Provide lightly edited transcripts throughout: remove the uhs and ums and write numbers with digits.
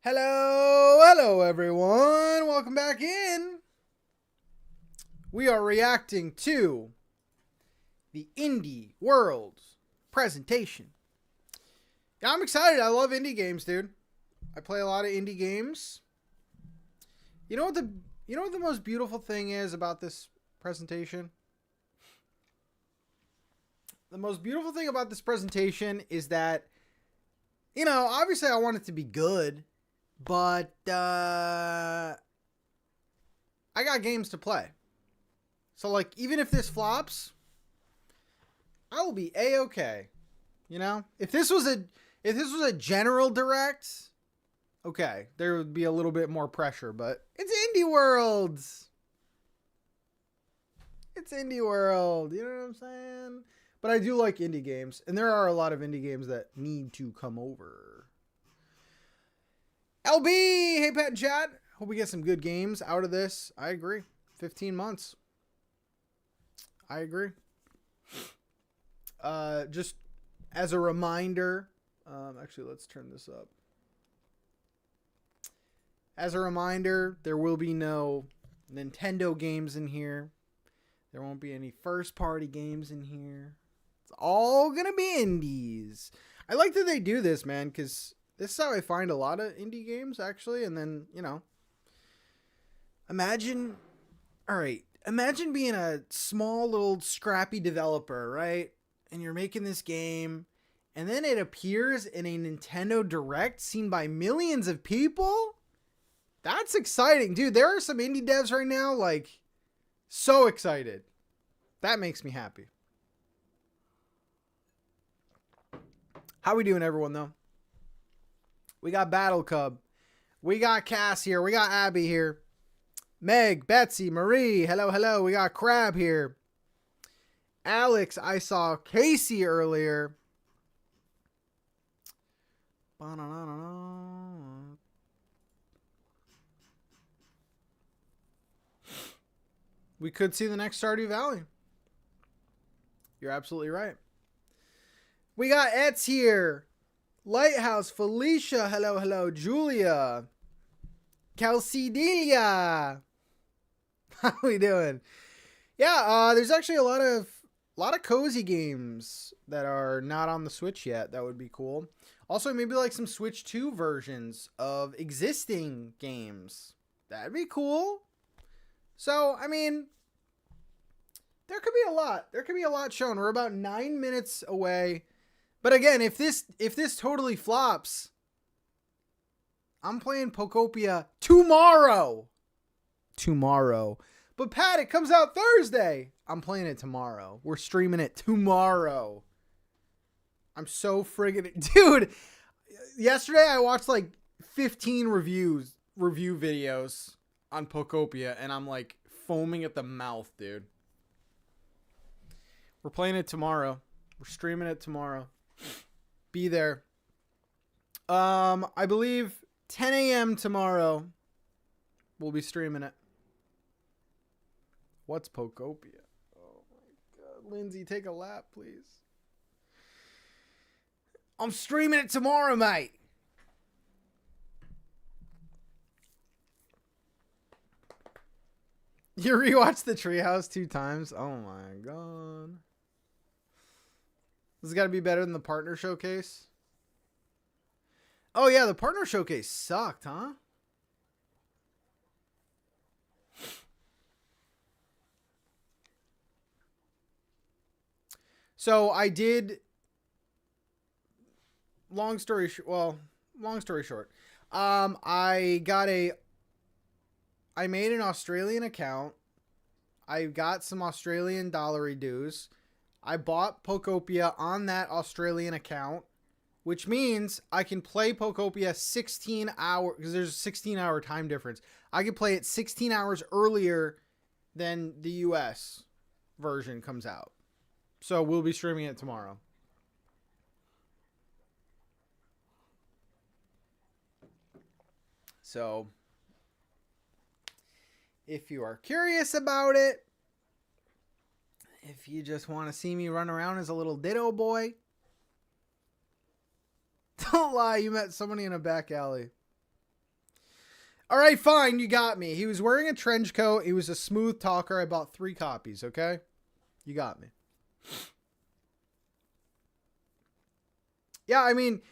Hello everyone. Welcome back in. We are reacting to the Indie World presentation. Yeah, I'm excited. I love indie games, dude. I play a lot of indie games. You know what the most beautiful thing is about this presentation? The most beautiful thing about this presentation is that, obviously I want it to be good. But I got games to play. So even if this flops, I will be A-okay. If this was a general direct, okay, there would be a little bit more pressure, but it's Indie World. It's Indie World, you know what I'm saying? But I do like indie games, and there are a lot of indie games that need to come over. LB, hey Pat and chat. Hope we get some good games out of this. I agree. 15 months. I agree. Just as a reminder, actually let's turn this up. As a reminder, there will be no Nintendo games in here. There won't be any first party games in here. It's all gonna be indies. I like that they do this, man, because this is how I find a lot of indie games, actually. And then, imagine being a small little scrappy developer, right? And you're making this game, and then it appears in a Nintendo Direct seen by millions of people. That's exciting, dude. There are some indie devs right now, so excited. That makes me happy. How we doing, everyone, though? We got Battle Cub. We got Cass here. We got Abby here. Meg, Betsy, Marie. Hello, hello. We got Crab here. Alex, I saw Casey earlier. We could see the next Stardew Valley. You're absolutely right. We got Etz here. Lighthouse, Felicia, hello, hello, Julia, Calcidelia, how we doing? Yeah, there's actually a lot of cozy games that are not on the Switch yet. That would be cool. Also, maybe some Switch 2 versions of existing games. That'd be cool. So, I mean, there could be a lot. There could be a lot shown. We're about 9 minutes away. But again, if this totally flops, I'm playing Pokopia tomorrow. Tomorrow. But Pat, it comes out Thursday. I'm playing it tomorrow. We're streaming it tomorrow. I'm so friggin'... Dude, yesterday I watched 15 review videos on Pokopia, and I'm foaming at the mouth, dude. We're playing it tomorrow. We're streaming it tomorrow. Be there. I believe 10 a.m. tomorrow we'll be streaming it. What's Pokopia? Oh my god. Lindsay, take a lap, please. I'm streaming it tomorrow, mate. You rewatched the Treehouse 2 times? Oh my god. This has got to be better than the partner showcase. Oh yeah, the partner showcase sucked, huh? So I did. Long story short. I made an Australian account. I got some Australian dollary dues. I bought Pokopia on that Australian account, which means I can play Pokopia 16 hours, because there's a 16-hour time difference. I can play it 16 hours earlier than the US version comes out. So we'll be streaming it tomorrow. So if you are curious about it, if you just want to see me run around as a little Ditto boy, don't lie, you met somebody in a back alley. All right, fine, you got me. He was wearing a trench coat. He was a smooth talker. I bought 3 copies, okay? You got me. Yeah, I mean,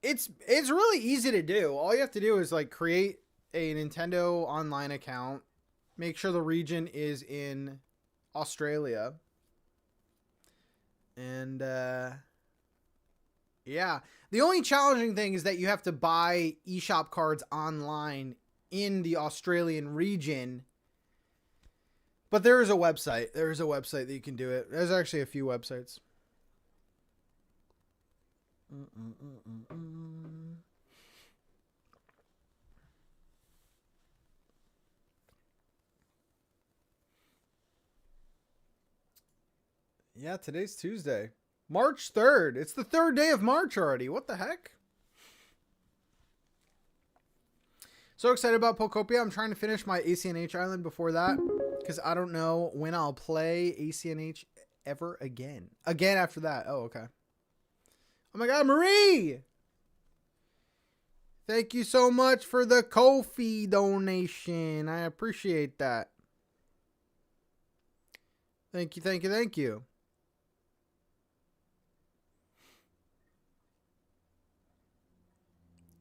it's really easy to do. All you have to do is like create a Nintendo online account, make sure the region is in Australia, and yeah. The only challenging thing is that you have to buy eShop cards online in the Australian region. But there is a website. There is a website that you can do it. There's actually a few websites. Yeah, today's Tuesday. March 3rd. It's the 3rd day of March already. What the heck? So excited about Pokopia. I'm trying to finish my ACNH island before that, because I don't know when I'll play ACNH ever again. Again after that. Oh, okay. Oh my God, Marie! Thank you so much for the Ko-fi donation. I appreciate that. Thank you, thank you, thank you.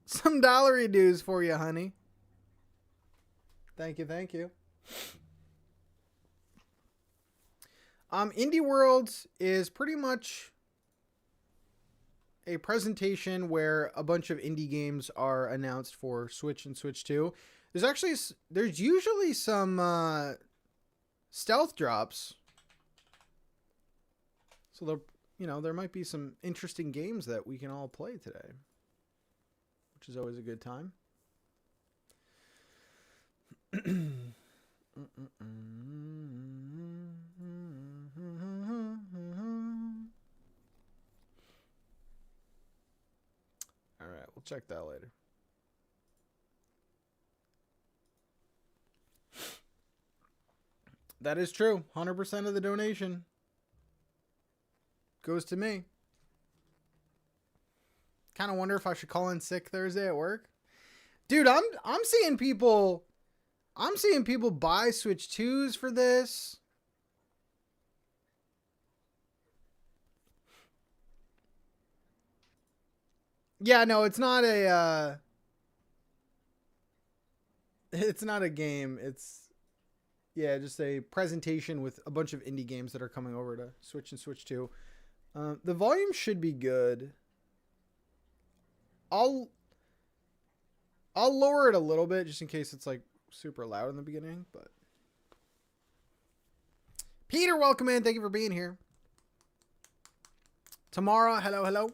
Some dollary dues for you, honey. Thank you, thank you. Indie Worlds is pretty much a presentation where a bunch of indie games are announced for Switch and Switch 2. There's usually some stealth drops. So there might be some interesting games that we can all play today, which is always a good time. All right, we'll check that later. That is true. 100% of the donation goes to me. Kind of wonder if I should call in sick Thursday at work. Dude, I'm seeing people buy Switch 2s for this. Yeah, no, it's not a game. It's just a presentation with a bunch of indie games that are coming over to Switch and Switch 2. The volume should be good. I'll lower it a little bit just in case it's like super loud in the beginning, but Peter, welcome in. Thank you for being here. Tamara, hello.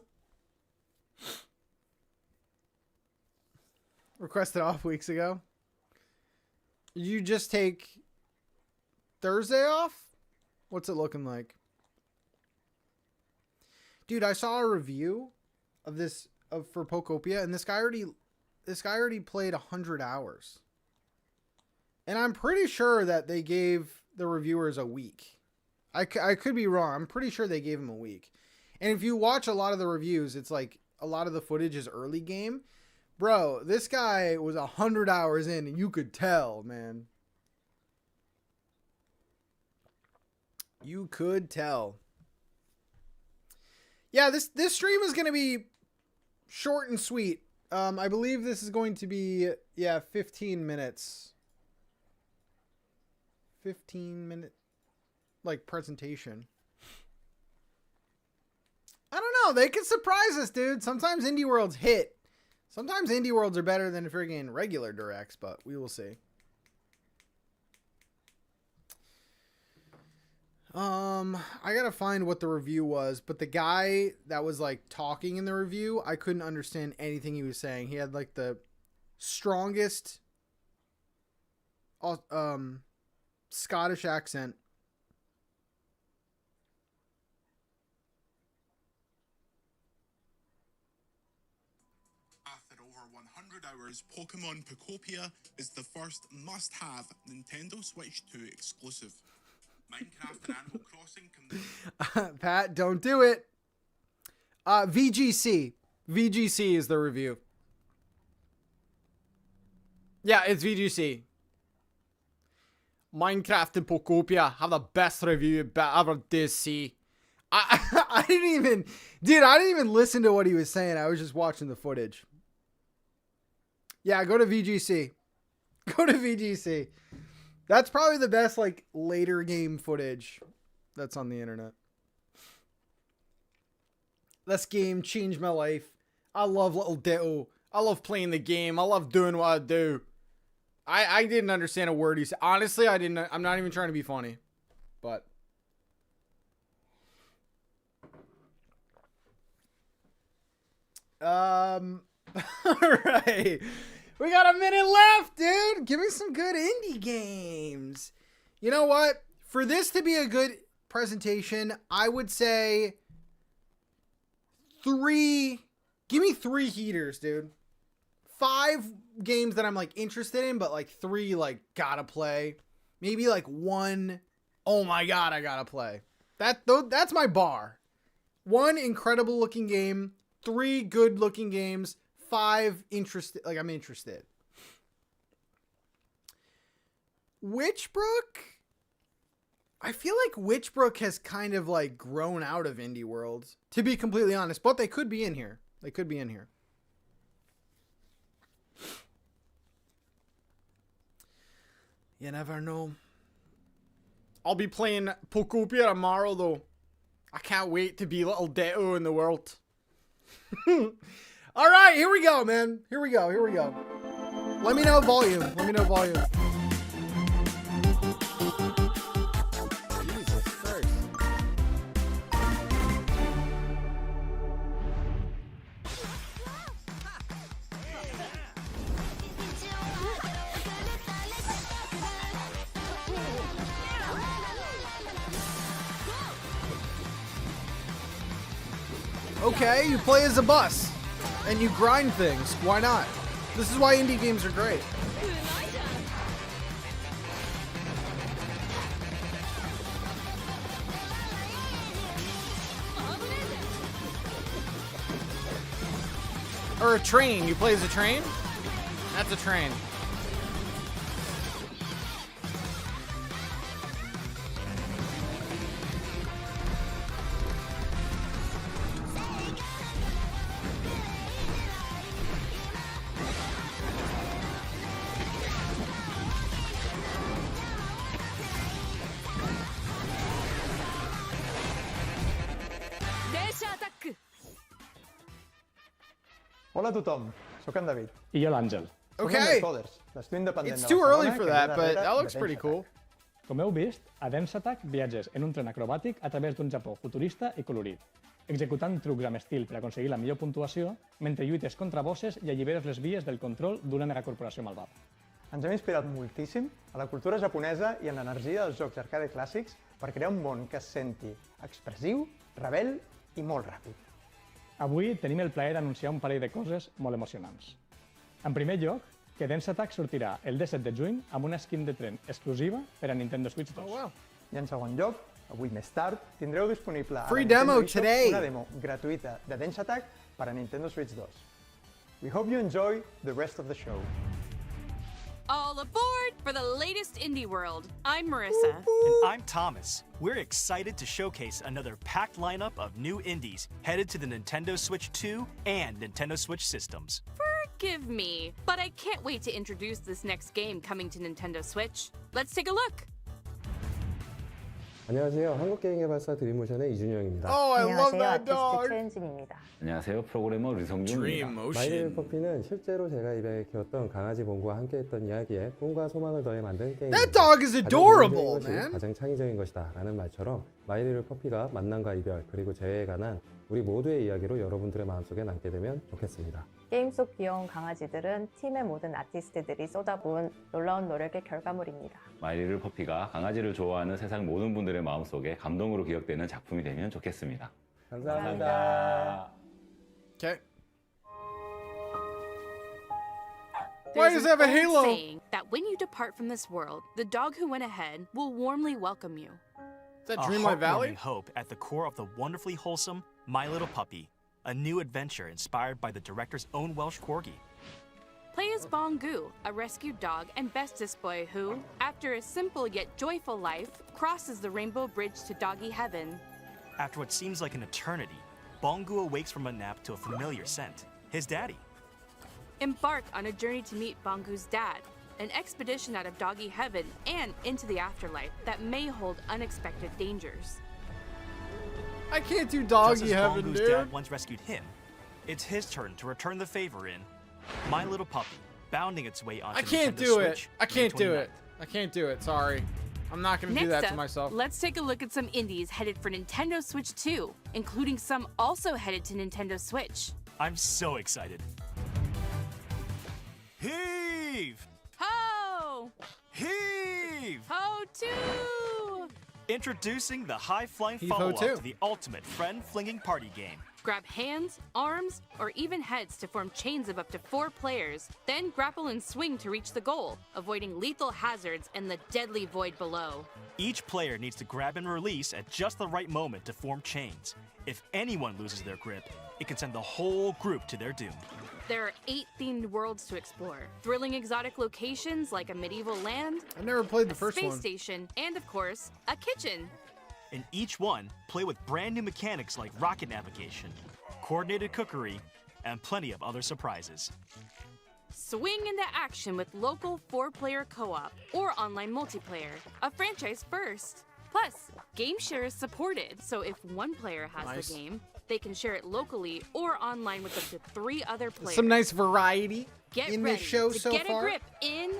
Requested off weeks ago. Did you just take Thursday off? What's it looking like? Dude, I saw a review of this for Pokopia, and this guy already played 100 hours. And I'm pretty sure that they gave the reviewers a week. I could be wrong. I'm pretty sure they gave him a week. And if you watch a lot of the reviews, it's like a lot of the footage is early game. Bro, this guy was 100 hours in, and you could tell, man. You could tell. Yeah, this stream is going to be short and sweet. I believe this is going to be, 15 minutes. 15-minute, presentation. I don't know. They could surprise us, dude. Sometimes Indie Worlds hit. Sometimes Indie Worlds are better than friggin' regular directs, but we will see. I gotta find what the review was, but the guy that was talking in the review, I couldn't understand anything he was saying. He had the strongest Scottish accent. After over 100 hours, Pokemon Pokopia is the first must-have Nintendo Switch 2 exclusive. Minecraft and Animal Crossing Pat, don't do it. VGC is the review. Yeah, it's VGC. Minecraft and Pokopia have the best review ever did see. I didn't even, dude, I didn't even listen to what he was saying. I was just watching the footage. Yeah, go to VGC. Go to VGC. That's probably the best, like, later game footage that's on the internet. This game changed my life. I love Little Ditto. I love playing the game. I love doing what I do. I didn't understand a word he said. Honestly, I didn't. I'm not even trying to be funny. But. Alright. We got a minute left, dude. Give me some good indie games. You know what? For this to be a good presentation, I would say 3. Give me 3 heaters, dude. 5 games that I'm like interested in, but like 3 like gotta play. Maybe like 1. Oh my god, I gotta play. That's my bar. 1 incredible looking game, 3 good looking games, 5 interested. Like I'm interested. Witchbrook. I feel like Witchbrook has kind of like grown out of indie worlds, to be completely honest. But they could be in here. They could be in here. You never know. I'll be playing Pokopia tomorrow, though. I can't wait to be Little Ditto in the world. All right, here we go, man. Here we go. Here we go. Let me know volume. Let me know volume. Jesus Christ. Okay, you play as a bus and you grind things. Why not? This is why indie games are great. Or a train. You play as a train? That's a train. Denshattack! Hola a tothom, sóc en David. I jo l'Àngel. Okay. L'estudi independent It's de too early Barcelona for que that, ve but darrere that de looks pretty Denshattack. cool. Com heu vist, a Denshattack viatges en un tren acrobàtic a través d'un Japó futurista i colorit, executant trucs amb estil per aconseguir la millor puntuació mentre lluites contra bosses i alliberes les vies del control d'una megacorporació malvada. Ens hem inspirat moltíssim a la cultura japonesa i en l'energia dels jocs arcade clàssics per crear un món que es senti expressiu, rebel i molt ràpid. Avui tenim el plaer d'anunciar un parell de coses molt emocionants. En primer lloc, que Denshattack sortirà el 17 de juny amb una skin de tren exclusiva per a Nintendo Switch 2. Oh, wow. I en segon lloc, avui més tard, tindreu disponible a Free la Nintendo demo eShop today. una demo gratuïta de Denshattack per a Nintendo Switch 2. We hope you enjoy the rest of the show. All aboard for the latest indie world. I'm Marissa. And I'm Thomas. We're excited to showcase another packed lineup of new indies headed to the Nintendo Switch 2 and Nintendo Switch systems. Forgive me, but I can't wait to introduce this next game coming to Nintendo Switch. Let's take a look. 안녕하세요. 한국게임개발사 드림모션의 이준영입니다. Oh, I love 안녕하세요. that 아티스트 dog. 최은진입니다. 안녕하세요. 프로그래머 류성준입니다. Dream 마이데이 Motion. 퍼피는 실제로 제가 입양해 키웠던 강아지 봉과 함께했던 이야기에 꿈과 소망을 더해 만든 게임입니다. That dog is adorable, 가장 man. 가장 창의적인 것이다 라는 말처럼 마이데이 퍼피가 만남과 이별 그리고 재회에 관한 우리 모두의 이야기로 여러분들의 마음속에 남게 되면 좋겠습니다. 게임 속 귀여운 강아지들은 팀의 모든 아티스트들이 쏟아부은 놀라운 노력의 결과물입니다. 마이리를 퍼피가 강아지를 좋아하는 세상 모든 분들의 마음속에 감동으로 기억되는 작품이 되면 좋겠습니다. 감사합니다. Okay. Why does it have a There's an halo? old saying that when you depart from this world, the dog who went ahead will warmly welcome you. Is that A Dreamlight Valley? heartwarming hope at the core of the wonderfully wholesome My Little Puppy, a new adventure inspired by the director's own Welsh corgi. Play as Bongu, a rescued dog and bestest boy who, after a simple yet joyful life, crosses the rainbow bridge to doggy heaven. After what seems like an eternity, Bongu awakes from a nap to a familiar scent, his daddy. Embark on a journey to meet Bongu's dad, an expedition out of doggy heaven and into the afterlife that may hold unexpected dangers. I can't do Just doggy as heaven, Bongu's dude. dad once rescued him, it's his turn to return the favor in My Little Puppy, bounding its way onto I can't Nintendo do it. Switch I can't do May it. I can't do it. Sorry. I'm not going to do Next that up, to myself. let's take a look at some indies headed for Nintendo Switch 2, including some also headed to Nintendo Switch. 29th. I'm so excited. Heave! Ho! Heave! Ho 2! Introducing the high-flying Heave Ho follow-up 2. to the ultimate friend-flinging party game. Grab hands, arms, or even heads to form chains of up to 4 players, then grapple and swing to reach the goal, avoiding lethal hazards and the deadly void below. Each player needs to grab and release at just the right moment to form chains. If anyone loses their grip, it can send the whole group to their doom. There are 8 themed worlds to explore, thrilling exotic locations like a medieval land, I never played the a first space one. station, and of course, a kitchen. In each one, play with brand new mechanics like rocket navigation, coordinated cookery, and plenty of other surprises. Swing into action with local 4-player co-op or online multiplayer, a franchise first. Plus, game share is supported, so if one player has Nice. the game, they can share it locally or online with up to 3 other players. Some nice variety Get in ready this show to so get far. a grip in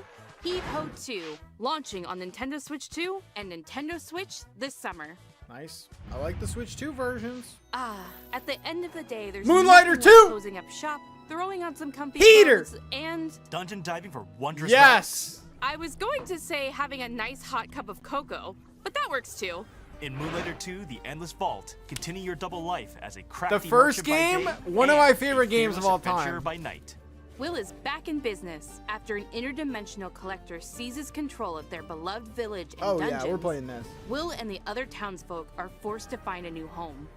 Heave Ho 2, launching on Nintendo Switch 2 and Nintendo Switch this summer. Nice. I like the Switch 2 versions. At the end of the day, there's Moonlighter nothing 2! like closing up shop, throwing on some comfy Heater! clothes, and Dungeon diving for wondrous Yes! I was going to say having a nice hot cup of cocoa, but that works too. rides. In Moonlighter 2, The Endless Vault, continue your double life as a crafty The first merchant by game, day one of and my a favorite games of fearless all adventurer time. by night. Will is back in business after an interdimensional collector seizes control of their beloved village and Oh dungeons. yeah, we're playing this. Will and the other townsfolk are forced to find a new home.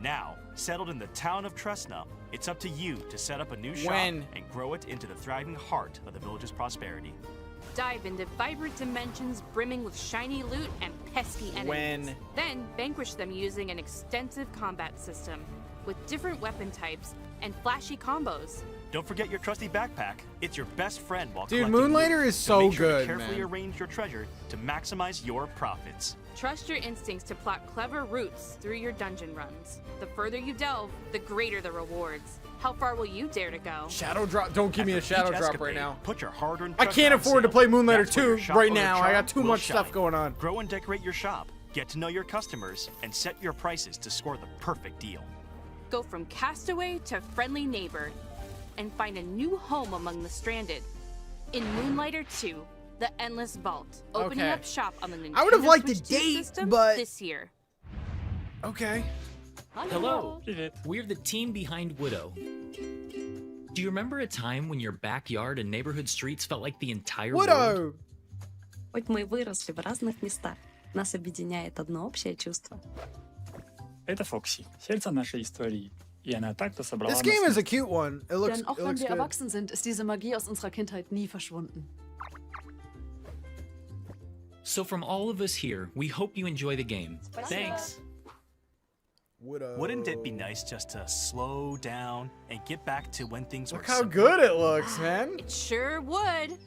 Now, settled in the town of Tresna, it's up to you to set up a new shop When? and grow it into the thriving heart of the village's prosperity. Dive into vibrant dimensions brimming with shiny loot and pesky enemies. When? Then vanquish them using an extensive combat system with different weapon types and flashy combos. Don't forget your trusty backpack. It's your best friend while Dude, collecting Moonlighter loot, is so so make sure to good, carefully man. arrange your treasure to maximize your profits. Trust your instincts to plot clever routes through your dungeon runs. The further you delve, the greater the rewards. How far will you dare to go? Shadow drop. Don't give me a After shadow each drop escapade, right now. Put your hard-earned I treasure can't on afford to sale. play Moonlighter That's where your 2 shop right owner now. I charm got too will much stuff shine. going on. Grow and decorate your shop. Get to know your customers and set your prices to score the perfect deal. Go from castaway to friendly neighbor and find a new home among the stranded. In Moonlighter 2, The Endless Vault, opening Okay. up shop on the Nintendo I would have liked the Switch 2 date, system but- this year. Okay. Hello, we're the team behind Woodo. Do you remember a time when your backyard and neighborhood streets felt like the entire world? Woodo! Хоть мы и выросли в разных местах, нас объединяет одно общее чувство. Это Фокси, сердце нашей истории. И она так-то собрала This game is a cute one. It looks, Denn auch it wenn looks wir good. erwachsen sind, ist diese Magie aus unserer Kindheit nie verschwunden. So from all of us here, we hope you enjoy the game. Thanks. Woodo. Wouldn't it be nice just to slow down and get back to when things Look were how simple? good it looks, man. It sure would.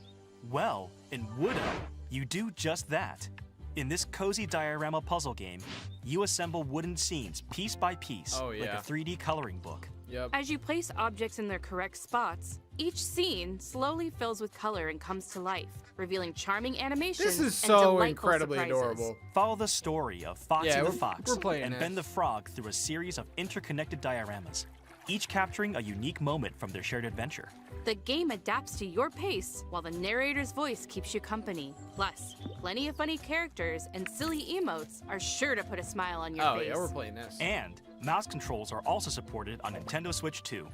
Well, in Woodo, you do just that. In this cozy diorama puzzle game, you assemble wooden scenes piece by piece, Oh, like yeah. a 3D coloring book. Yep. As you place objects in their correct spots, each scene slowly fills with color and comes to life, revealing charming animations This is and so delightful incredibly surprises. adorable. Follow the story of Foxy Yeah, the we're- Fox we're playing and this. Ben the Frog through a series of interconnected dioramas, each capturing a unique moment from their shared adventure. The game adapts to your pace while the narrator's voice keeps you company. Plus, plenty of funny characters and silly emotes are sure to put a smile on your Oh face. yeah, we're playing this. And mouse controls are also supported on Nintendo Switch 2.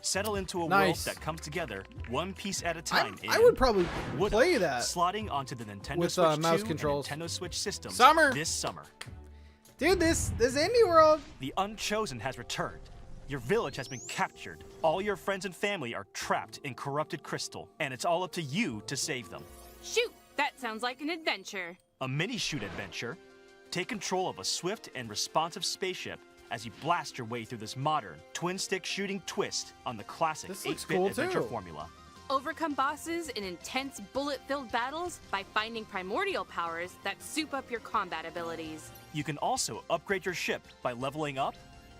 Settle into a world Nice. that comes together one piece at a time. I in would probably Woodo, play that. slotting onto the Nintendo with, Switch mouse 2 controls. and Nintendo Switch systems Summer. this summer. Dude, this indie world. The Unchosen has returned. Your village has been captured. All your friends and family are trapped in corrupted crystal, and it's all up to you to save them. Shoot! That sounds like an adventure. A Minishoot Adventure? Take control of a swift and responsive spaceship as you blast your way through this modern, twin-stick shooting twist on the classic 8-bit adventure formula. Overcome bosses in intense, bullet-filled battles by finding primordial powers that soup up your combat abilities. You can also upgrade your ship by leveling up,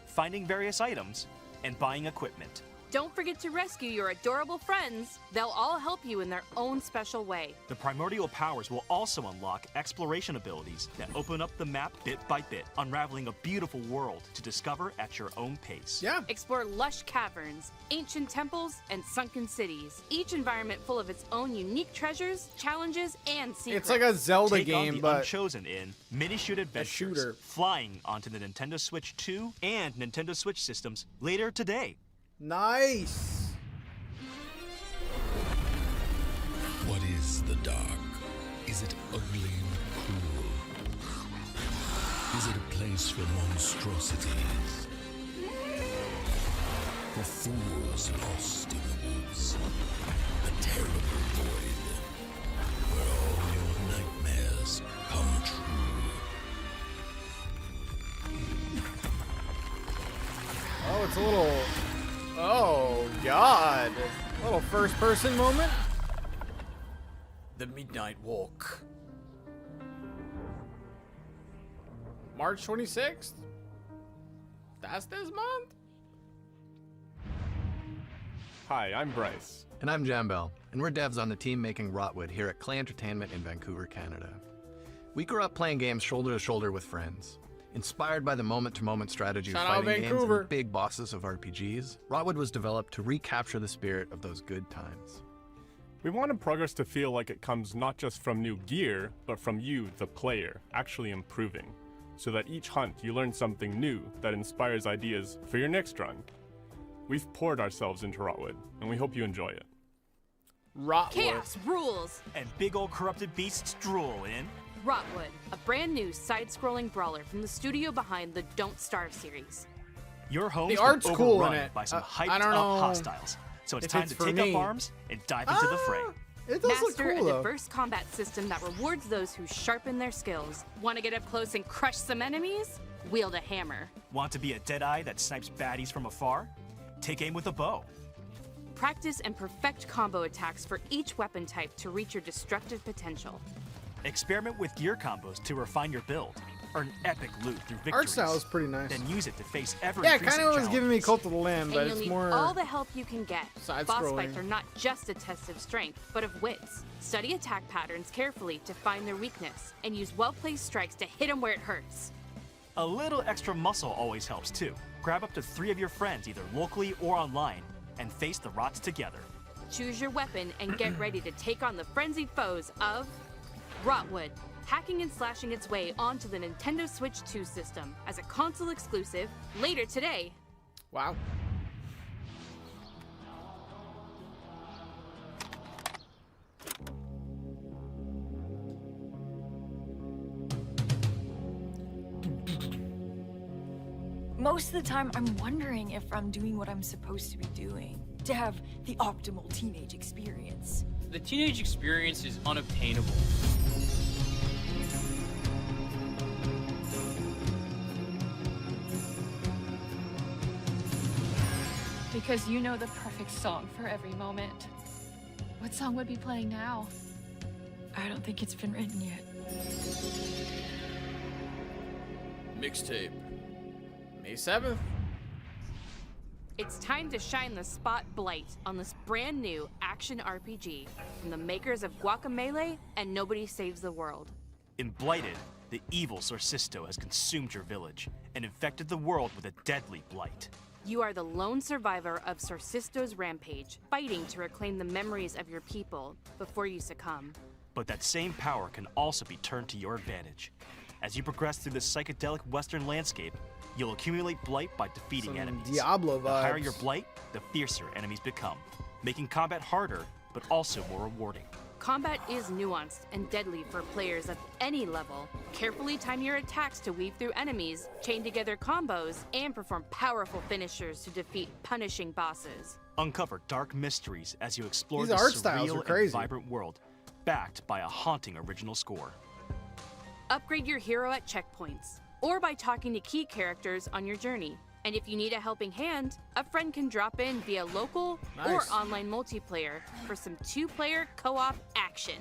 finding various items, and buying equipment. Don't forget to rescue your adorable friends. They'll all help you in their own special way. The primordial powers will also unlock exploration abilities that open up the map bit by bit, unraveling a beautiful world to discover at your own pace. Yeah. Explore lush caverns, ancient temples, and sunken cities. Each environment full of its own unique treasures, challenges, and secrets. It's like a Zelda Take game, on the but Unchosen in Minishoot Adventures, flying onto the Nintendo Switch 2 and Nintendo Switch systems later today. Nice. What is the dark? Is it ugly and cruel? Is it a place for monstrosities? For fools lost in the woods? A terrible void where all your nightmares come true. Oh, it's a little... Oh, God. A little first-person moment. The Midnight Walk. March 26th? That's this month? Hi, I'm Bryce. And I'm Jambel, and we're devs on the team making Rotwood here at Clay Entertainment in Vancouver, Canada. We grew up playing games shoulder to shoulder with friends. Inspired by the moment-to-moment strategy of fighting games and the big bosses of RPGs, Rotwood was developed to recapture the spirit of those good times. We wanted progress to feel like it comes not just from new gear, but from you, the player, actually improving, so that each hunt you learn something new that inspires ideas for your next run. We've poured ourselves into Rotwood, and we hope you enjoy it. Rotwood. Chaos rules! And big old corrupted beasts drool in Rotwood, a brand new side-scrolling brawler from the studio behind the Don't Starve series. Your home's The art's been cool overrun in it. by some I hyped don't up know hostiles, so it's if time it's to for take me. up arms and dive into the fray. It does look Master cool, a though. diverse combat system that rewards those who sharpen their skills. Want to get up close and crush some enemies? Wield a hammer. Want to be a Deadeye that snipes baddies from afar? Take aim with a bow. Practice and perfect combo attacks for each weapon type to reach your destructive potential. Experiment with gear combos to refine your build. Earn epic loot through victories. Art style is pretty nice. Then use it to face ever Yeah, increasing kind of was giving me challenges. Cult of the Lamb, but And you'll it's need more all the help you can get. Boss side-scrolling. fights are not just a test of strength, but of wits. Study attack patterns carefully to find their weakness, and use well-placed strikes to hit them where it hurts. A little extra muscle always helps too. Grab up to 3 of your friends either locally or online, and face the rots together. Choose your weapon and get ready to take on the frenzied foes of Rotwood, hacking and slashing its way onto the Nintendo Switch 2 system as a console exclusive later today. Wow. Most of the time, I'm wondering if I'm doing what I'm supposed to be doing to have the optimal teenage experience. The teenage experience is unobtainable. Because you know the perfect song for every moment. What song would be playing now? I don't think it's been written yet. Mixtape. May 7th. It's time to shine the spotlight on this brand new action RPG from the makers of Guacamelee and Nobody Saves the World. In Blighted, the evil Sorcisto has consumed your village and infected the world with a deadly blight. You are the lone survivor of Sorcisto's rampage, fighting to reclaim the memories of your people before you succumb. But that same power can also be turned to your advantage. As you progress through this psychedelic western landscape, you'll accumulate blight by defeating Some enemies. Diablo The higher vibes. your blight, the fiercer enemies become, making combat harder, but also more rewarding. Combat is nuanced and deadly for players of any level. Carefully time your attacks to weave through enemies, chain together combos, and perform powerful finishers to defeat punishing bosses. Uncover dark mysteries as you explore These the art styles are surreal crazy. and vibrant world, backed by a haunting original score. Upgrade your hero at checkpoints, or by talking to key characters on your journey. And if you need a helping hand, a friend can drop in via local or Nice. online multiplayer for some 2-player co-op action.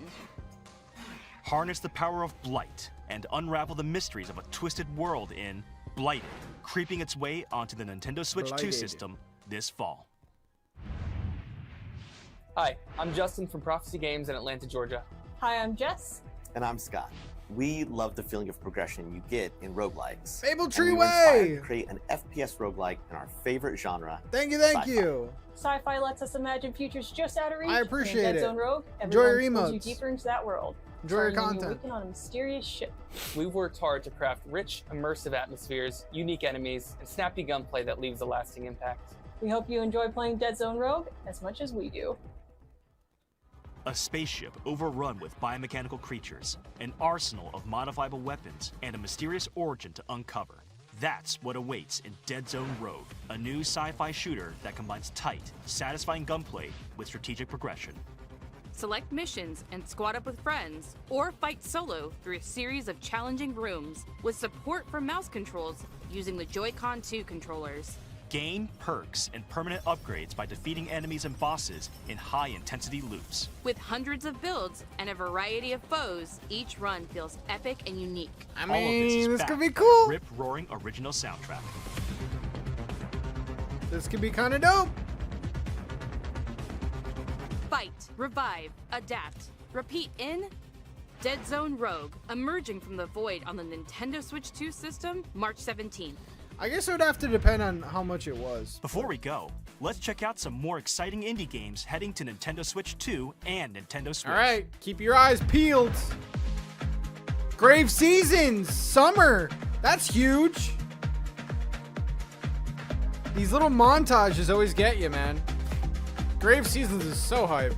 Harness the power of Blight and unravel the mysteries of a twisted world in Blighted, creeping its way onto the Nintendo Switch 2 Blighted. system this fall. Hi, I'm Justin from Prophecy Games in Atlanta, Georgia. Hi, I'm Jess. And I'm Scott. We love the feeling of progression you get in roguelikes. Fable Tree And we were inspired Way! to create an FPS roguelike in our favorite genre. Thank you, sci-fi. Sci-fi lets us imagine futures just out of reach. I appreciate and in Dead it. Zone Rogue, Enjoy your everyone pulls you emotes. deeper into that world. Enjoy your starting when you content. awaken on a mysterious ship. We've worked hard to craft rich, immersive atmospheres, unique enemies, and snappy gunplay that leaves a lasting impact. We hope you enjoy playing Dead Zone Rogue as much as we do. A spaceship overrun with biomechanical creatures, an arsenal of modifiable weapons, and a mysterious origin to uncover. That's what awaits in Dead Zone Rogue, a new sci-fi shooter that combines tight, satisfying gunplay with strategic progression. Select missions and squad up with friends, or fight solo through a series of challenging rooms with support for mouse controls using the Joy-Con 2 controllers. Gain perks and permanent upgrades by defeating enemies and bosses in high-intensity loops. With hundreds of builds and a variety of foes, each run feels epic and unique. I All of this is this backed could be by a cool. rip-roaring original soundtrack. This could be kind of dope. Fight, revive, adapt, repeat in Dead Zone Rogue, emerging from the void on the Nintendo Switch 2 system, March 17th. I guess it would have to depend on how much it was. Before we go, let's check out some more exciting indie games heading to Nintendo Switch 2 and Nintendo Switch. All right, keep your eyes peeled. Grave Seasons, summer. That's huge. These little montages always get you, man. Grave Seasons is so hype.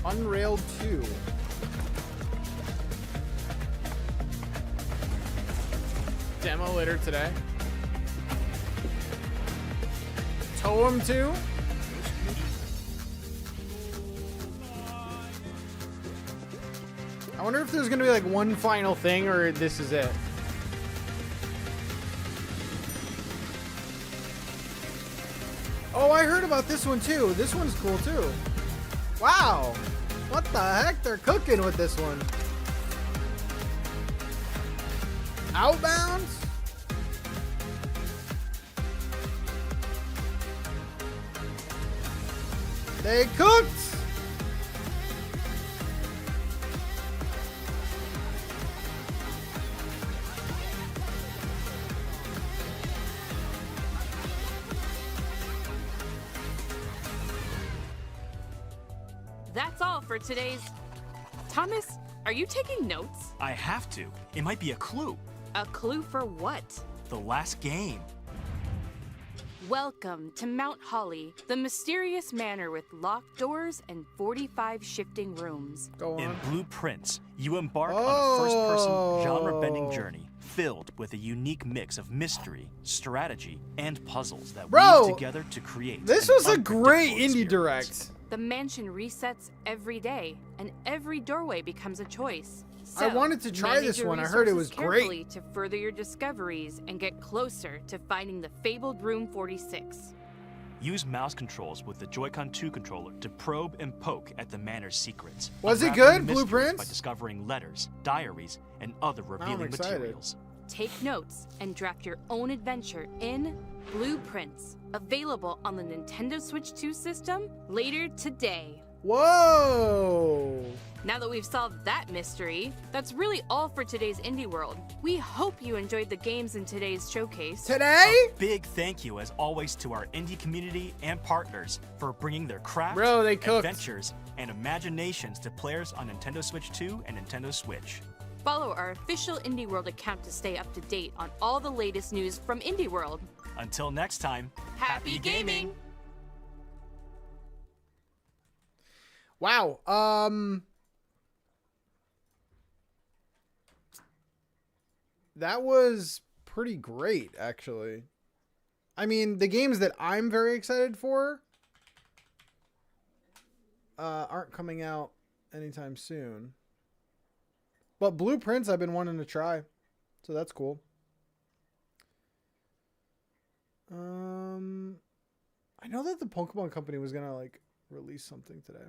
Unrailed 2. Demo later today. Toem 2. I wonder if there's gonna be like one final thing or this is it. Oh, I heard about this one too. This one's cool too. Wow. What the heck? They're cooking with this one. Outbound? They cooked! That's all for today's... Thomas, are you taking notes? I have to. It might be a clue. A clue for what? The last game. Welcome to Mount Holly, the mysterious manor with locked doors and 45 shifting rooms. Go on. In Blueprints, you embark on a first-person, genre-bending journey filled with a unique mix of mystery, strategy, and puzzles that weave together to create. This an was a great unpredictable indie experience. direct. The mansion resets every day, and every doorway becomes a choice. I So, wanted to try manage this your one. I heard it was resources carefully great. to further your discoveries and get closer to finding the fabled Room 46. Use mouse controls with the Joy-Con 2 controller to probe and poke at the manor's secrets. Was it unraveling good, mysteries Blueprints? By discovering letters, diaries, and other revealing excited. materials. Take notes and draft your own adventure in Blueprints, available on the Nintendo Switch 2 system later today. Whoa! Now that we've solved that mystery, that's really all for today's Indie World. We hope you enjoyed the games in today's showcase. Today? A big thank you, as always, to our indie community and partners for bringing their crafts, Bro, they cooked. adventures, and imaginations to players on Nintendo Switch 2 and Nintendo Switch. Follow our official Indie World account to stay up to date on all the latest news from Indie World. Until next time, Happy gaming! Wow. That was pretty great, actually. I mean, the games that I'm very excited for aren't coming out anytime soon. But Blueprints I've been wanting to try. So that's cool. I know that the Pokemon Company was going to like release something today.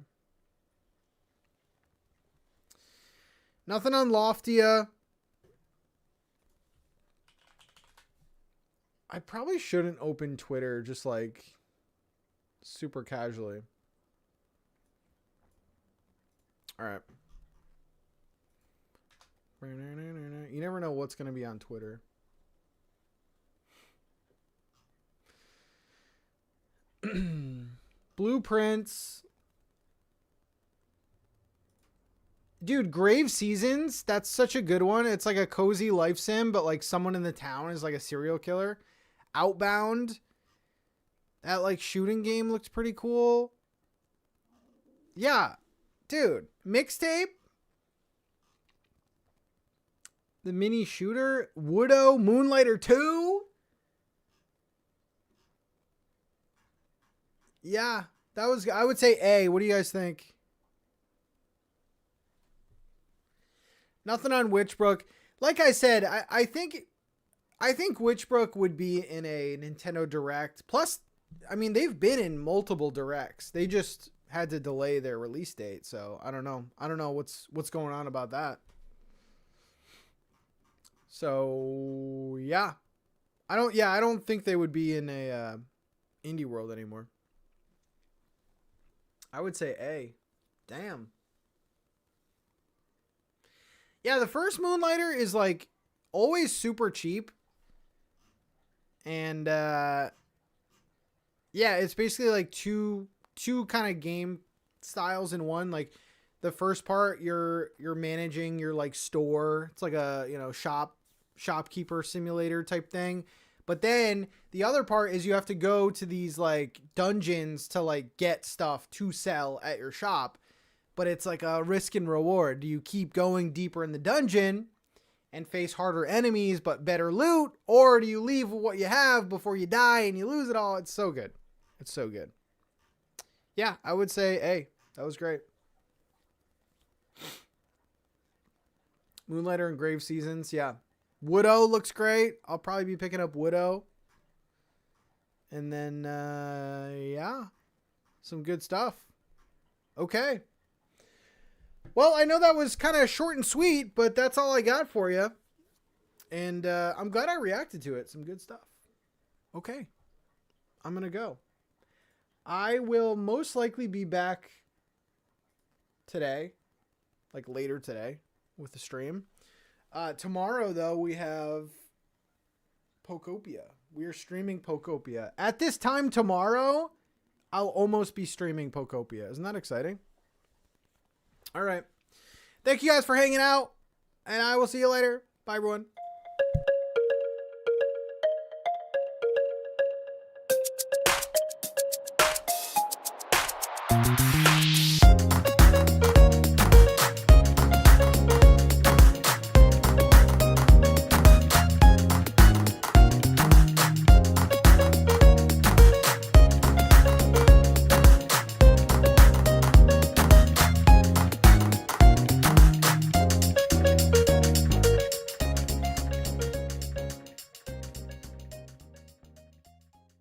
Nothing on Loftia. I probably shouldn't open Twitter just like super casually. All right. You never know what's going to be on Twitter. Blueprints. Dude, Grave Seasons, that's such a good one. It's like a cozy life sim, but like someone in the town is like a serial killer. Outbound. That like shooting game looks pretty cool. Yeah. Dude, Mixtape. The Mini Shooter. Woodo. Moonlighter 2. Yeah. That was, I would say A. What do you guys think? Nothing on Witchbrook. Like I said, I think Witchbrook would be in a Nintendo Direct. Plus, I mean, they've been in multiple Directs. They just had to delay their release date. So I don't know. I don't know what's going on about that. So yeah, I don't think they would be in a Indie World anymore. I would say A. Damn. Yeah, the first Moonlighter is like always super cheap. And yeah, it's basically like two kind of game styles in one. Like the first part you're managing your like store. It's like a, you know, shopkeeper simulator type thing. But then the other part is you have to go to these like dungeons to like get stuff to sell at your shop. But it's like a risk and reward. Do you keep going deeper in the dungeon and face harder enemies but better loot? Or do you leave what you have before you die and you lose it all? It's so good. It's so good. Yeah, I would say A. That was great. Moonlighter and Grave Seasons, yeah. Woodo looks great. I'll probably be picking up Woodo. And then, yeah. Some good stuff. Okay. Well, I know that was kind of short and sweet, but that's all I got for you. And I'm glad I reacted to it. Some good stuff. Okay. I'm going to go. I will most likely be back today, like later today, with the stream. Tomorrow, though, we have Pokopia. We are streaming Pokopia. At this time tomorrow, I'll almost be streaming Pokopia. Isn't that exciting? All right. Thank you guys for hanging out, and I will see you later. Bye, everyone.